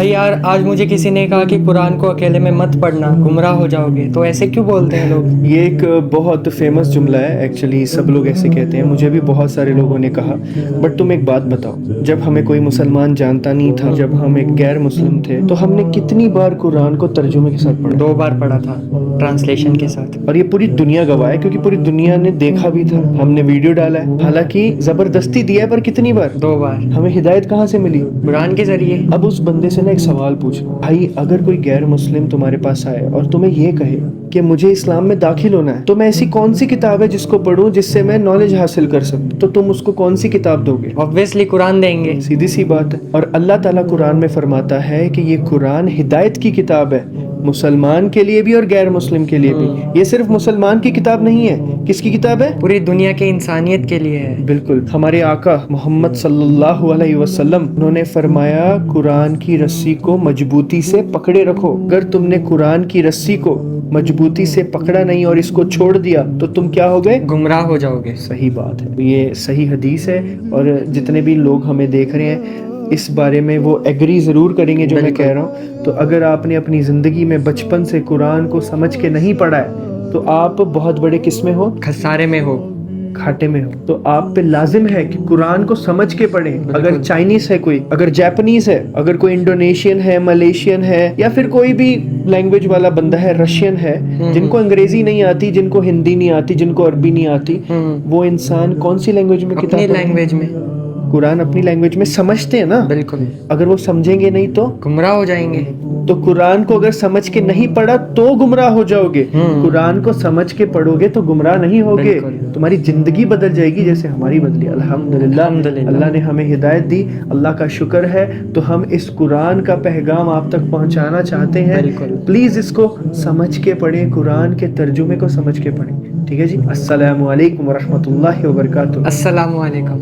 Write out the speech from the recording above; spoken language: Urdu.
بھائی یار آج مجھے کسی نے کہا کہ قرآن کو اکیلے میں مت پڑھنا، گمراہ ہو جاؤ گے، تو ایسے کیوں بولتے ہیں لوگ؟ یہ ایک بہت فیمس جملہ ہے، ایکچولی سب لوگ ایسے کہتے ہیں، مجھے بھی بہت سارے لوگوں نے کہا. بٹ تم ایک بات بتاؤ، جب ہمیں کوئی مسلمان جانتا نہیں تھا، جب ہم ایک غیر مسلم تھے، تو ہم نے کتنی بار قرآن کو ترجمے کے ساتھ پڑھا؟ 2 بار پڑھا تھا ٹرانسلیشن کے ساتھ. اور یہ پوری دنیا گواہ ہے، کیونکہ پوری دنیا نے دیکھا بھی تھا، ہم نے ویڈیو ڈالا ہے، حالانکہ زبردستی دیا ہے، پر کتنی بار؟ 2 بار ہمیں ہدایت کہاں سے ملی؟ قرآن کے ذریعے. اب اس بندے سے نا ایک سوال پوچھ، بھائی اگر کوئی غیر مسلم تمہارے پاس آئے اور تمہیں یہ کہے کہ مجھے اسلام میں داخل ہونا ہے، تو میں ایسی کون سی کتاب ہے جس کو پڑھوں جس سے میں نالج حاصل کر سکوں، تو تم اس کو کون سی کتاب دو گے؟ obviously قرآن دیں گے. سیدھی سی بات ہے. اور اللہ تعالیٰ قرآن میں فرماتا ہے کہ یہ قرآن ہدایت کی کتاب ہے، مسلمان کے لیے بھی اور غیر مسلم کے لیے بھی. یہ صرف مسلمان کی کتاب نہیں ہے، کس کی کتاب ہے؟ پوری دنیا کے انسانیت کے لیے ہے. بالکل. ہمارے آقا محمد صلی اللہ علیہ وسلم انہوں نے فرمایا قرآن کی رسی کو مضبوطی سے پکڑے رکھو. اگر تم نے قرآن کی رسی کو مضبوطی سے پکڑا نہیں اور اس کو چھوڑ دیا تو تم کیا ہو گئے؟ گمراہ ہو جاؤ گے. صحیح بات ہے. یہ صحیح حدیث ہے، اور جتنے بھی لوگ ہمیں دیکھ رہے ہیں اس بارے میں وہ ایگری ضرور کریں گے جو میں کہہ رہا ہوں. تو اگر آپ نے اپنی زندگی میں بچپن سے قرآن کو سمجھ کے نہیں پڑھا ہے تو آپ بہت بڑے کس میں ہو؟ خسارے میں ہو، گھاٹے میں ہو. تو آپ پہ لازم ہے کہ قرآن کو سمجھ کے پڑھیں. اگر چائنیز ہے کوئی، اگر جاپنیز ہے، اگر کوئی انڈونیشین ہے، ملیشین ہے، یا پھر کوئی بھی لینگویج والا بندہ ہے، رشین ہے، جن کو انگریزی نہیں آتی، جن کو ہندی نہیں آتی، جن کو عربی نہیں آتی، وہ انسان کون سی لینگویج میں کتاب اپنی لینگویج میں قرآن اپنی لینگویج میں سمجھتے ہیں نا. بالکل. اگر وہ سمجھیں گے نہیں تو گمراہ ہو جائیں گے. تو قرآن کو اگر سمجھ کے نہیں پڑھا تو گمراہ ہو جاؤ گے. قرآن کو سمجھ کے پڑھو گے تو گمراہ نہیں ہوگے، تمہاری زندگی بدل جائے گی جیسے ہماری بدلی. الحمدللہ اللہ نے ہمیں ہدایت دی، اللہ کا شکر ہے. تو ہم اس قرآن کا پیغام آپ تک پہنچانا چاہتے ہیں. پلیز اس کو سمجھ کے پڑھیں، قرآن کے ترجمے کو سمجھ کے پڑھیں. ٹھیک ہے جی. السلام علیکم ورحمۃ اللہ وبرکاتہ. السلام علیکم.